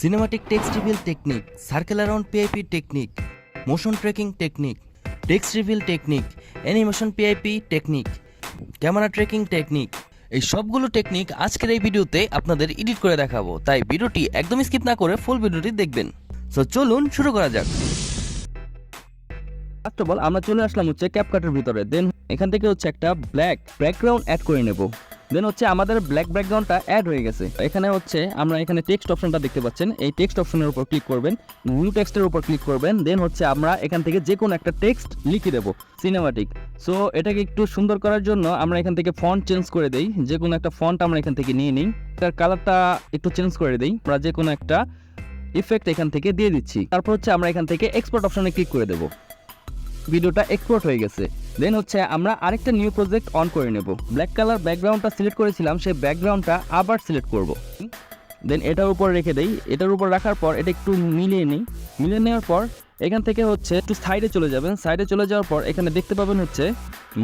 Cinematic text reveal technique, circle around PIP technique, motion tracking technique, text reveal technique, animation PIP technique, camera tracking technique। এই সবগুলো technique আজকের এই ভিডিওতে আপনাদের edit করে দেখাবো, তাই ভিডিওটি একদম স্কিপ না করে ফুল ভিডিওটি দেখবেন। সো চলুন শুরু করা যাক। ফার্স্ট অফ অল আমরা চলে আসলাম হচ্ছে ক্যাপকাটের ভিতরে। দেন এখান থেকে হচ্ছে একটা ব্ল্যাক ব্যাকগ্রাউন্ড অ্যাড করে নেব। দেন হচ্ছে আমাদের ব্ল্যাক ব্যাকগ্রাউন্ডটা অ্যাড হয়ে গেছে। এখানে হচ্ছে আমরা এখানে টেক্সট অপশনটা দেখতে পাচ্ছেন, এই টেক্সট অপশনের উপর ক্লিক করবেন, নিউ টেক্সটের উপর ক্লিক করবেন। দেন হচ্ছে আমরা এখান থেকে যে কোনো একটা টেক্সট লিখে দেবো সিনেমাটিক। সো এটাকে একটু সুন্দর করার জন্য আমরা এখান থেকে ফন্ট চেঞ্জ করে দেই, যে কোনো একটা ফন্ট আমরা এখান থেকে নিয়ে নিই, তার কালারটা একটু চেঞ্জ করে দিই, আমরা যে কোনো একটা ইফেক্ট এখান থেকে দিয়ে দিচ্ছি। তারপর হচ্ছে আমরা এখান থেকে এক্সপোর্ট অপশনে ক্লিক করে দেবো। ভিডিওটা এক্সপোর্ট হয়ে গেছে। দেন হচ্ছে আমরা আরেকটা নিউ প্রজেক্ট অন করে নেব। ব্ল্যাক কালার ব্যাকগ্রাউন্ডটা সিলেক্ট করেছিলাম, সেই ব্যাকগ্রাউন্ডটা আবার সিলেক্ট করব। দেন এটার উপর রেখে দেই। এটার উপর রাখার পর এটা একটু মিলিয়ে নিই। মিলিয়ে নেওয়ার পর এখান থেকে হচ্ছে একটু সাইডে চলে যাবেন। সাইডে চলে যাওয়ার পর এখানে দেখতে পাবেন হচ্ছে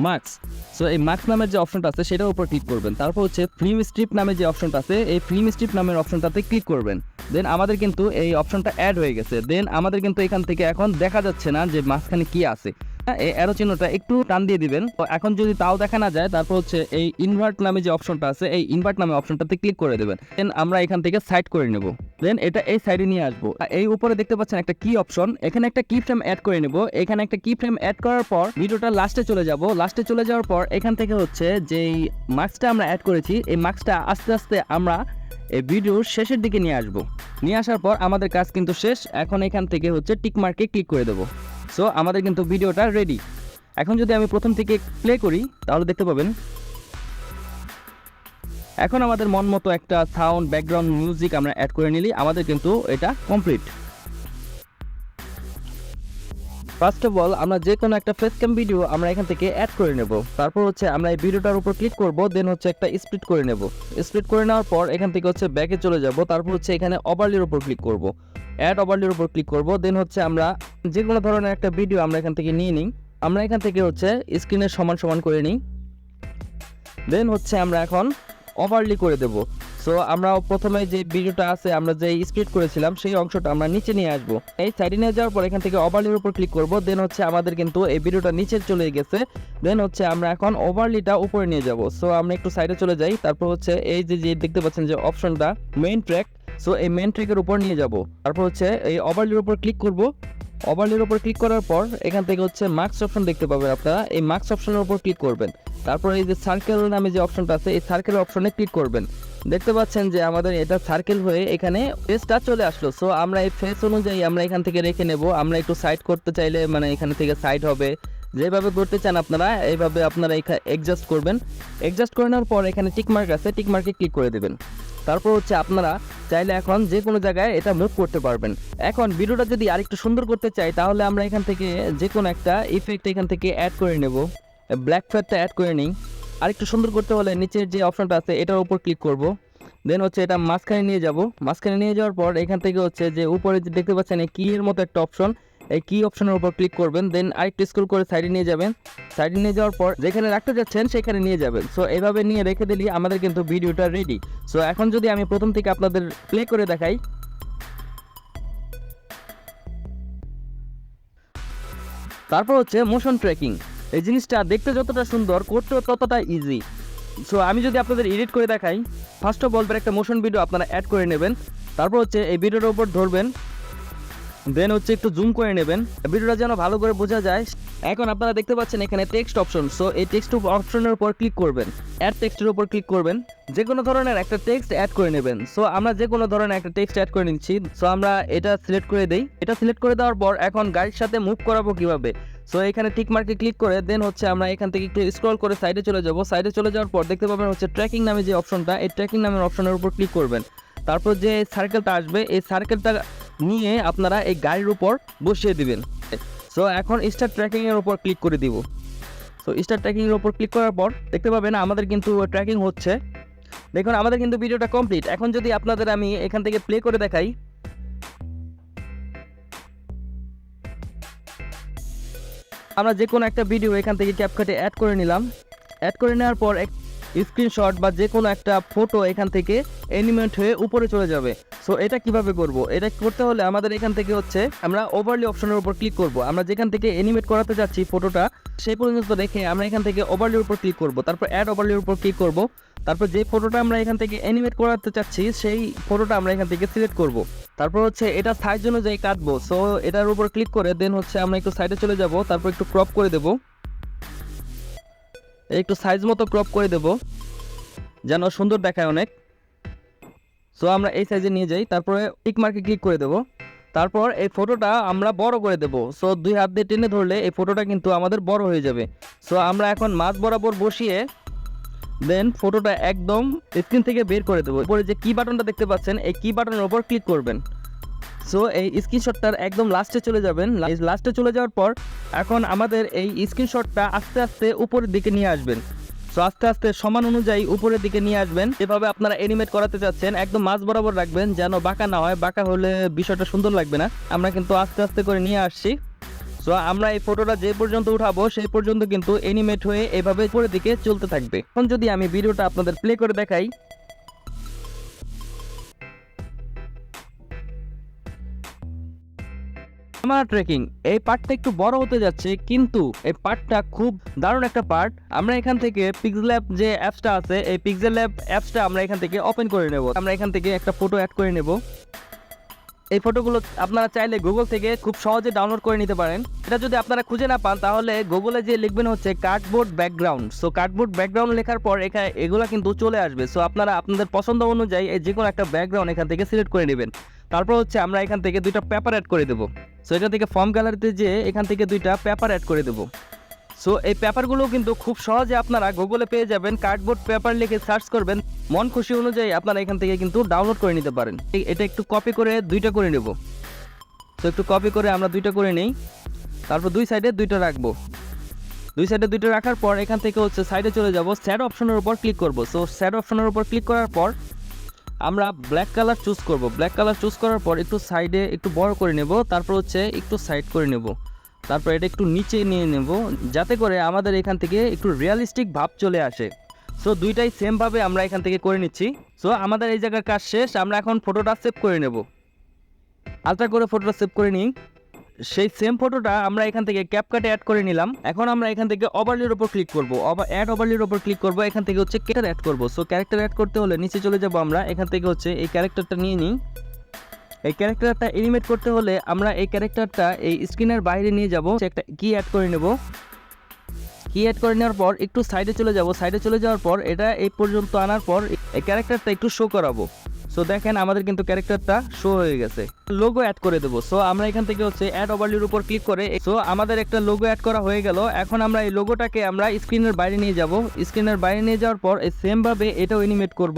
মার্কস। সো এই মার্কস নামের যে অপশনটা আছে সেটার উপর ক্লিক করবেন। তারপর হচ্ছে ফিল্ম স্ট্রিপ নামে যে অপশনটা আছে, এই ফিল্ম স্ট্রিপ নামের অপশনটাতে ক্লিক করবেন। দেন আমাদের কিন্তু এই অপশনটা অ্যাড হয়ে গেছে। দেন আমাদের কিন্তু এখান থেকে এখন দেখা যাচ্ছে না যে মাঝখানে কি আছে। এই অ্যারো চিহ্নটা একটু টান দিয়ে দিবেন। তো এখন যদি তাও দেখা না যায়, তারপর হচ্ছে এই ইনভার্ট নামে যে অপশনটা আছে, এই ইনভার্ট নামে অপশনটাতে ক্লিক করে দেবেন। দেন আমরা এখান থেকে সাইড করে নেব। দেন এটা এই সাইডে নিয়ে আসবো। এই উপরে দেখতে পাচ্ছেন একটা কি অপশন, এখানে একটা কি ফ্রেম অ্যাড করে নেব। এখানে একটা কি ফ্রেম অ্যাড করার পর ভিডিওটা লাস্টে চলে যাব। লাস্টে চলে যাওয়ার পর এখান থেকে হচ্ছে যেই মার্কসটা আমরা অ্যাড করেছি, এই মার্কসটা আস্তে আস্তে আমরা এই ভিডিওর শেষের দিকে নিয়ে আসবো। নিয়ে আসার পর আমাদের কাজ কিন্তু শেষ। এখন এখান থেকে হচ্ছে টিক মার্কে ক্লিক করে দেবো। সো আমাদের কিন্তু ভিডিওটা রেডি। এখন যদি আমি প্রথম থেকে প্লে করি তাহলে দেখতে পাবেন এখন আমাদের মন মতো একটা সাউন্ড ব্যাকগ্রাউন্ড মিউজিক আমরা অ্যাড করে নিলি, আমাদের কিন্তু এটা কমপ্লিট। ফার্স্ট অফ অল আমরা যে কোনো একটা ফেস ক্যাম ভিডিও আমরা এখান থেকে অ্যাড করে নেব। তারপর হচ্ছে আমরা এই ভিডিওটার উপর ক্লিক করব। দেন হচ্ছে একটা স্প্লিট করে নেব। স্প্লিট করে নেওয়ার পর এখান থেকে হচ্ছে ব্যাকে চলে যাব। তারপর হচ্ছে এখানে ওভারলির উপর ক্লিক করব, অ্যাড ওভারলির উপর ক্লিক করব। দেন হচ্ছে আমরা যে কোনো ধরনের একটা ভিডিও আমরা এখান থেকে নিয়ে নিই। আমরা এখান থেকে হচ্ছে স্ক্রিনের সমান সমান করে নিই। দেন হচ্ছে আমরা এখন ওভারলি করে দেব। সো আমরা প্রথমে যে ভিডিওটা আছে, আমরা যে স্প্লিট করেছিলাম সেই অংশটা আমরা নিচে নিয়ে আসবো। এই সাইডে নিয়ে যাওয়ার পর এখান থেকে ওভারলির উপর ক্লিক করব। দেন হচ্ছে আমাদের কিন্তু এই ভিডিওটা নিচে চলে গেছে। দেন হচ্ছে আমরা এখন ওভারলিটা উপরে নিয়ে যাব। সো আমরা একটু সাইডে চলে যাই। তারপর হচ্ছে এই যে দেখতে পাচ্ছেন যে অপশনটা মেইন ট্র্যাক, সো এই মেইন ট্র্যাকের উপর নিয়ে যাব। তারপর হচ্ছে এই ওভারলির উপর ক্লিক করব। ওভারলির উপর ক্লিক করার পর এখান থেকে হচ্ছে মার্কস অপশন দেখতে পাবেন আপনারা, এই মার্কস অপশনের উপর ক্লিক করবেন। তারপর এই যে সার্কেল নামে যে অপশনটা আছে, এই সার্কেল অপশনে ক্লিক করবেন। দেখতে পাচ্ছেন যে আমাদের এটা সার্কেল হয়ে এখানে ফেসটা চলে আসলো। সো আমরা এই ফেস অনুযায়ী আমরা এখান থেকে রেখে নেব। আমরা একটু সাইড করতে চাইলে মানে এখান থেকে সাইড হবে, যেভাবে করতে চান আপনারা এইভাবে আপনারা অ্যাডজাস্ট করবেন। অ্যাডজাস্ট করে নেওয়ার পর এখানে টিক মার্ক আছে, টিক মার্কে ক্লিক করে দেবেন। তারপর হচ্ছে আপনারা চাইলে এখন যে কোনো জায়গায় এটা মুভ করতে পারবেন। এখন ভিডিওটা যদি আরেকটু সুন্দর করতে চাই তাহলে আমরা এখান থেকে যে কোনো একটা ইফেক্ট এখান থেকে অ্যাড করে নেব। ব্ল্যাক ফ্যাটটা অ্যাড করে নিই। আরেকটু সুন্দর করতে হলে নিচের যে অপশনটা আছে এটার উপর ক্লিক করব। দেন হচ্ছে এটা মাঝখানে নিয়ে যাব। মাঝখানে নিয়ে যাওয়ার পর এখান থেকে হচ্ছে যে উপরে যে দেখতে পাচ্ছেন এই কি এর মতো একটা অপশন, এই কি অপশনের উপর ক্লিক করবেন। দেন আরেকটু স্ক্রল করে সাইডে নিয়ে যাবেন। সাইডে নিয়ে যাওয়ার পর যেখানে রাখতে যাচ্ছেন সেখানে নিয়ে যাবেন। সো এইভাবে নিয়ে রেখে দিলেই আমাদের কিন্তু ভিডিওটা রেডি। সো এখন যদি আমি প্রথম থেকে আপনাদের প্লে করে দেখাই, তারপর হচ্ছে মোশন ট্র্যাকিং। এই জিনিসটা দেখতে যতটা সুন্দর, করতেও ততটা ইজি। সো আমি যদি আপনাদের এডিট করে দেখাই, ফার্স্ট অফ অল একটা মোশন ভিডিও আপনারা অ্যাড করে নেবেন। তারপর হচ্ছে এই ভিডিওটার উপর ধরবেন। দেন হচ্ছে একটু জুম করে নেবেন, ভিডিওটা যেন ভালো করে বোঝা যায়। এখন আপনারা দেখতে পাচ্ছেন এখানে টেক্সট অপশন। সো এই টেক্সট অপশনের উপর ক্লিক করবেন, অ্যাড টেক্সটের উপর ক্লিক করবেন, যে কোনো ধরনের একটা টেক্সট অ্যাড করে নেবেন। সো আমরা যে কোনো ধরনের একটা টেক্সট অ্যাড করে নিচ্ছি। সো আমরা এটা সিলেক্ট করে দেই। এটা সিলেক্ট করে দেওয়ার পর এখন গাড়ির সাথে মুভ করাবো কিভাবে। সো এখানে টিক মার্কে ক্লিক করে দেন হচ্ছে আমরা এখান থেকে একটু স্ক্রল করে সাইডে চলে যাব। সাইডে চলে যাওয়ার পর দেখতে পাবেন হচ্ছে ট্র্যাকিং নামে যে অপশনটা, এই ট্র্যাকিং নামের অপশনের উপর ক্লিক করবেন। তারপর যে সার্কেলটা আসবে, এই সার্কেলটা নিয়ে আপনারা এই গাড়ির উপর বসিয়ে দিবেন। সো এখন স্টার্ট ট্র্যাকিং এর উপর ক্লিক করে দিব। সো স্টার্ট ট্র্যাকিং এর উপর ক্লিক করার পর দেখতে পাবেন আমাদের কিন্তু ট্র্যাকিং হচ্ছে। দেখুন আমাদের কিন্তু ভিডিওটা কমপ্লিট। এখন যদি আপনাদের আমি এখান থেকে প্লে করে দেখাই, আমরা যে কোনো একটা ভিডিও এখান থেকে ক্যাপকাটে অ্যাড করে নিলাম। অ্যাড করে নেওয়ার পর স্ক্রিনশট বা যে কোনো একটা ফটো এখান থেকে অ্যানিমেট হয়ে উপরে চলে যাবে। সো এটা কিভাবে করব? এটা করতে হলে আমাদের এখান থেকে হচ্ছে আমরা ওভারলি অপশনের উপর ক্লিক করব। আমরা যেখান থেকে অ্যানিমেট করাতে যাচ্ছি ফটোটা সেই পর্যন্ত রেখে আমরা এখান থেকে ওভারলির উপর ক্লিক করব, তারপর অ্যাড ওভারলির উপর ক্লিক করব, তারপর যে ফটোটা আমরা এখান থেকে অ্যানিমেট করাতে চাচ্ছি সেই ফটোটা আমরা এখান থেকে সিলেক্ট করব। তারপর হচ্ছে এটা সাইজ অনুযায়ী কাটবো। সো এটার উপর ক্লিক করে দেন হচ্ছে আমরা একটু সাইডে চলে যাব, তারপর একটু ক্রপ করে দেব, একটু সাইজ মতো ক্রপ করে দেব যেন সুন্দর দেখায় অনেক। সো আমরা এই সাইজে নিয়ে যাই, তারপরে টিক মার্কে ক্লিক করে দেব, তারপর এই ফটোটা আমরা বড় করে দেব। সো 2 হাত দিয়ে টেনে ধরলে এই ফটোটা কিন্তু আমাদের বড় হয়ে যাবে। সো আমরা এখন মাঝ বরাবর বসিয়ে দেন ফটোটা একদম স্ক্রিন থেকে বের করে দেবো। উপরে যে কি বাটনটা দেখতে পাচ্ছেন এই কি বাটনের উপর ক্লিক করবেন। সো এই স্ক্রিনশটটার একদম লাস্টে চলে যাবেন। লাস্টে চলে যাওয়ার পর এখন আমাদের এই স্ক্রিনশটটা আস্তে আস্তে উপরের দিকে নিয়ে আসবেন। সো আস্তে আস্তে সমান অনুযায়ী উপরের দিকে নিয়ে আসবেন। এভাবে আপনারা অ্যানিমেট করাতে চাচ্ছেন একদম মাঝ বরাবর রাখবেন যেন বাঁকা না হয়, বাঁকা হলে বিষয়টা সুন্দর লাগবে না। আমরা কিন্তু আস্তে আস্তে করে নিয়ে আসছি। সো আমরা এই ফটোটা যে পর্যন্ত উঠাবো সেই পর্যন্ত কিন্তু অ্যানিমেট হয়ে এভাবে উপরের দিকে চলতে থাকবে। এখন যদি আমি ভিডিওটা আপনাদের প্লে করে দেখাই, আমার ট্রেকিং এই পার্টটা একটু বড় হতে যাচ্ছে, কিন্তু এই পার্টটা খুব দারুণ একটা পার্ট। আমরা এখান থেকে পিক্সেল ল্যাব যে অ্যাপসটা আছে এই পিক্সেল ল্যাব অ্যাপসটা আমরা এখান থেকে ওপেন করে নেব। আমরা এখান থেকে একটা ফটো অ্যাড করে নেব। এই ফটোগুলো আপনারা চাইলে গুগল থেকে খুব সহজে ডাউনলোড করে নিতে পারেন। এটা যদি আপনারা খুঁজে না পান তাহলে গুগলে যে লিখবেন হচ্ছে cardboard background. So cardboard background লেখার পর এখানে এগুলো কিন্তু চলে আসবে। সো আপনারা আপনাদের পছন্দ অনুযায়ী যে কোনো একটা ব্যাকগ্রাউন্ড এখান থেকে সিলেক্ট করে নেবেন। তারপর হচ্ছে আমরা এখান থেকে দুইটা পেপার অ্যাড করে দেবো। সো এখান থেকে ফর্ম গ্যালারিতে যেয়ে এখান থেকে দুইটা পেপার অ্যাড করে দেবো। সো এই পেপারগুলো কিন্তু খুব সহজে আপনারা গুগলে পেয়ে যাবেন। কার্ডবোর্ড পেপার লিখে সার্চ করবেন, মন খুশি অনুযায়ী আপনারা এখান থেকে কিন্তু ডাউনলোড করে নিতে পারেন। এটা একটু কপি করে দুইটা করে নেব। তো একটু কপি করে আমরা দুইটা করে নেই, তারপর দুই সাইডে দুইটা রাখবো। দুই সাইডে দুইটা রাখার পর এখান থেকে হচ্ছে সাইডে চলে যাব, শ্যাডো অপশনের উপর ক্লিক করব। সো শ্যাডো অপশনের উপর ক্লিক করার পর আমরা ব্ল্যাক কালার চুজ করব। ব্ল্যাক কালার চুজ করার পর একটু সাইডে একটু বড় করে নেব, তারপর হচ্ছে একটু সাইড করে নেব, তারপর এটা একটু নিচে নিয়ে নেব যাতে করে আমাদের এখান থেকে একটু রিয়ালিস্টিক ভাব চলে আসে। সো দুইটাই সেমভাবে আমরা এখান থেকে করে নিচ্ছি। সো আমাদের এই জায়গার কাজ শেষ। আমরা এখন ফটোটা সেভ করে নেব। আলট্রা করে ফটোটা সেভ করে নিই। সেই সেম ফটোটা আমরা এখান থেকে ক্যাপকাটে অ্যাড করে নিলাম। এখন আমরা এখান থেকে ওভারলির উপর ক্লিক করব, অ্যাড ওভারলির উপর ক্লিক করব। এখান থেকে হচ্ছে ক্যারেক্টার অ্যাড করব। সো ক্যারেক্টার অ্যাড করতে হলে নিচে চলে যাব আমরা, এখান থেকে হচ্ছে এই ক্যারেক্টারটা নিয়ে নিই। এই ক্যারেক্টারটা এনিমেট করতে হলে আমরা এই ক্যারেক্টারটা এই স্ক্রিনের বাইরে নিয়ে যাব, একটা কি অ্যাড করে নেব। কি অ্যাড করে নেওয়ার পর একটু সাইডে চলে যাব। সাইডে চলে যাওয়ার পর এটা এই পর্যন্ত আনার পর এই ক্যারেক্টারটা একটু শো করাবো। সো দেখেন আমাদের কিন্তু ক্যারেক্টারটা শো হয়ে গেছে। লোগো অ্যাড করে দেবো। সো আমরা এখান থেকে হচ্ছে অ্যাড ওভারলির উপর ক্লিক করে সো আমাদের একটা লোগো অ্যাড করা হয়ে গেল। এখন আমরা এই লোগোটাকে আমরা স্ক্রিনের বাইরে নিয়ে যাব। স্ক্রিনের বাইরে নিয়ে যাওয়ার পর এই সেমভাবে এটাও এনিমেট করব।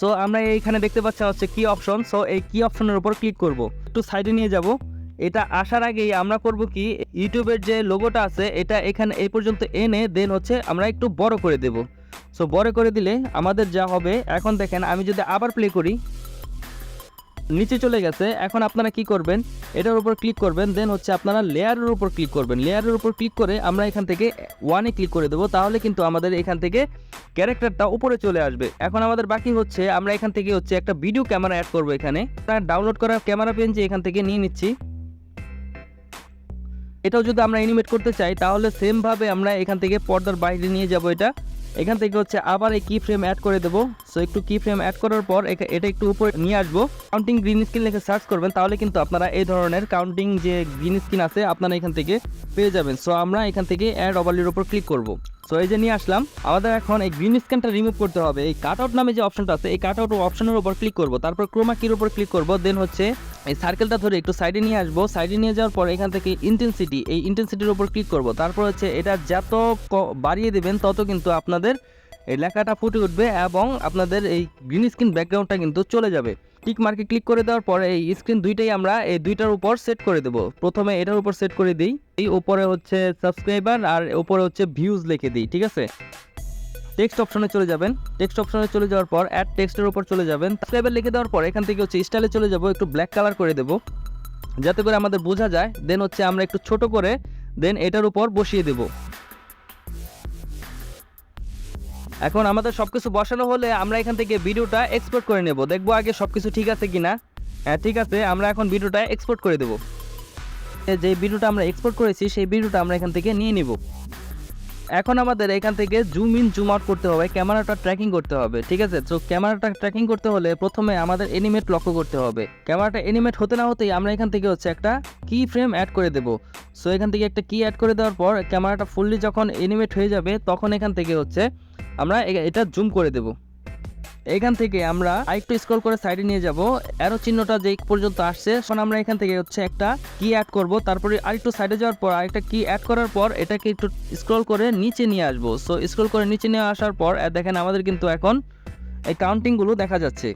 সো আমরা এইখানে দেখতে পাচ্ছি হচ্ছে কি অপশন। সো এই কি অপশনের উপর ক্লিক করব, একটু সাইডে নিয়ে যাব। এটা আসার আগেই আমরা করব কি, ইউটিউবের যে লোগোটা আছে এটা এখানে এই পর্যন্ত এনে দেন হচ্ছে আমরা একটু বড় করে দেব। সো বড় করে দিলে আমাদের যা হবে, এখন দেখেন আমি যদি আবার প্লে করি নিচে চলে গেছে। এখন আপনারা কি করবেন, এটার উপর ক্লিক করবেন, দেন হচ্ছে আপনারা লেয়ারের উপর ক্লিক করবেন। লেয়ারের উপর ক্লিক করে আমরা এখান থেকে 1-এ ক্লিক করে দেবো, তাহলে কিন্তু আমাদের এখান থেকে ক্যারেক্টারটা উপরে চলে আসবে। এখন আমাদের বাকি হচ্ছে আমরা এখান থেকে হচ্ছে একটা ভিডিও ক্যামেরা অ্যাড করবো। এখানে ডাউনলোড করা ক্যামেরা পেন যে এখান থেকে নিয়ে নিচ্ছি। এটাও যদি আমরা অ্যানিমেট করতে চাই তাহলে সেমভাবে আমরা এখান থেকে পর্দার বাইরে নিয়ে যাব। এটা এখান থেকে হচ্ছে আবার এই কি ফ্রেম অ্যাড করে দেবো। সো একটু কি ফ্রেম অ্যাড করার পর এটা একটু উপরে নিয়ে আসবো। কাউন্টিং গ্রিন স্ক্রিন লিখে সার্চ করবেন, তাহলে কিন্তু আপনারা এই ধরনের কাউন্টিং যে গ্রিন স্ক্রিন আছে আপনারা এখান থেকে পেয়ে যাবেন। সো আমরা এখান থেকে অ্যাড ওভারলির উপর ক্লিক করব। সো এই যে নিয়ে আসলাম। আমাদের এখন এই গ্রিন স্ক্রিনটা রিমুভ করতে হবে। এই কাট আউট নামে যে অপশনটা আছে এই কাট আউট অপশনের উপর ক্লিক করব, তারপর ক্রোমা কির উপর ক্লিক করব, দেন হচ্ছে এই সার্কেলটা ধরে একটু সাইডে নিয়ে আসবো। সাইডে নিয়ে যাওয়ার পর এখান থেকে ইন্টেন্সিটি, এই ইন্টেন্সিটির উপর ক্লিক করব। তারপর হচ্ছে এটা যত বাড়িয়ে দেবেন তত কিন্তু আপনাদের এই লেখাটা ফুটে উঠবে এবং আপনাদের এই গ্রিন স্ক্রিন ব্যাকগ্রাউন্ডটা কিন্তু চলে যাবে। টিক মার্কে ক্লিক করে দেওয়ার পরে এই স্ক্রিন দুইটাই আমরা এই দুইটার উপর সেট করে দেব। প্রথমে এটার উপর সেট করে দিই, এই উপরে হচ্ছে সাবস্ক্রাইবার আর উপরে হচ্ছে ভিউজ লিখে দিই, ঠিক আছে। টেক্সট অপশনে চলে যাবেন। টেক্সট অপশনে চলে যাওয়ার পর অ্যাড টেক্সটের উপর চলে যাবেন। সাবস্ক্রাইবার লিখে দেওয়ার পর এখান থেকে হচ্ছে স্টাইলে চলে যাব, একটু ব্ল্যাক কালার করে দেব যাতে করে আমাদের বোঝা যায়। দেন হচ্ছে আমরা একটু ছোট করে দেন এটার উপর বসিয়ে দেব। এখন আমাদের সবকিছু বসানো হলে আমরা এখান থেকে ভিডিওটা এক্সপোর্ট করে নেব, দেখবো আগে সবকিছু ঠিক আছে কিনা। হ্যাঁ ঠিক আছে, আমরা এখন ভিডিওটা এক্সপোর্ট করে দেবো। যে ভিডিওটা আমরা এক্সপোর্ট করেছি সেই ভিডিওটা আমরা এখান থেকে নিয়ে নিব। এখন আমাদের এখান থেকে জুম ইন জুম আউট করতে হবে, ক্যামেরাটা ট্র্যাকিং করতে হবে, ঠিক আছে। তো ক্যামেরাটা ট্র্যাকিং করতে হলে প্রথমে আমাদের এনিমেট লক্ষ্য করতে হবে। ক্যামেরাটা এনিমেট হতে না হতেই আমরা এখান থেকে একটা কি ফ্রেম অ্যাড করে দেব। সো এখান থেকে একটা কি অ্যাড করে দেওয়ার পর ক্যামেরাটা ফুললি যখন এনিমেট হয়ে যাবে তখন এখান থেকে আমরা এটা জুম করে দেব। এখান থেকে আমরা আরেকটু স্ক্রল করে সাইডে নিয়ে যাব, অ্যারো চিহ্নটা যেই পর্যন্ত আসছে তখন আমরা এখান থেকে একটা কি অ্যাড করব। তারপরে আরেকটু সাইডে যাওয়ার পর আরেকটা কি অ্যাড করার পর এটাকে একটু স্ক্রল করে নিচে নিয়ে আসবো। সো স্ক্রল করে নিচে নিয়ে আসার পর দেখেন আমাদের কিন্তু এখন এই কাউন্টিংগুলো দেখা যাচ্ছে।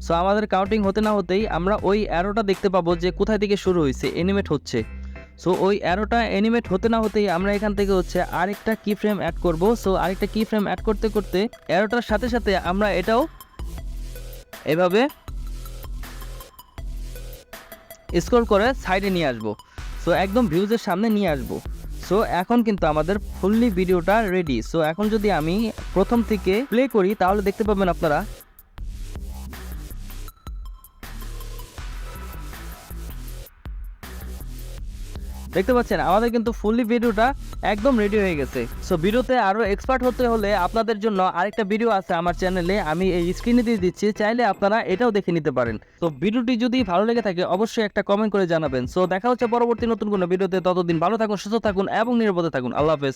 সো আমাদের কাউন্টিং হতে না হতেই আমরা ওই অ্যারোটা দেখতে পাবো যে কোথায় থেকে শুরু হয়েছে, এনিমেট হচ্ছে। সো ওই অ্যারোটা অ্যানিমেট হতে না হতেই আমরা এখান থেকে আরেকটা কি ফ্রেম অ্যাড করব। সো আরেকটা কি ফ্রেম অ্যাড করতে করতে অ্যারোটার সাথে সাথে আমরা এটাও এভাবে স্ক্রল করে সাইডে নিয়ে আসব। সো একদম ভিউজের সামনে নিয়ে আসব। সো এখন কিন্তু আমাদের ফুললি ভিডিওটা রেডি। সো এখন যদি আমি প্রথম থেকে প্লে করি তাহলে দেখতে পাবেন আপনারা দেখতে পাচ্ছেন আমাদের কিন্তু ফুললি ভিডিওটা একদম রেডি হয়ে গেছে। সো ভিডিওতে আরও এক্সপার্ট হতে হলে আপনাদের জন্য আরেকটা ভিডিও আছে আমার চ্যানেলে, আমি এই স্ক্রিনে দিয়ে দিচ্ছি, চাইলে আপনারা এটাও দেখে নিতে পারেন। তো ভিডিওটি যদি ভালো লেগে থাকে অবশ্যই একটা কমেন্ট করে জানাবেন। সো দেখা হচ্ছে পরবর্তী নতুন কোনো ভিডিওতে, ততদিন ভালো থাকুন, সুস্থ থাকুন এবং নিরাপদে থাকুন। আল্লাহ হাফেজ।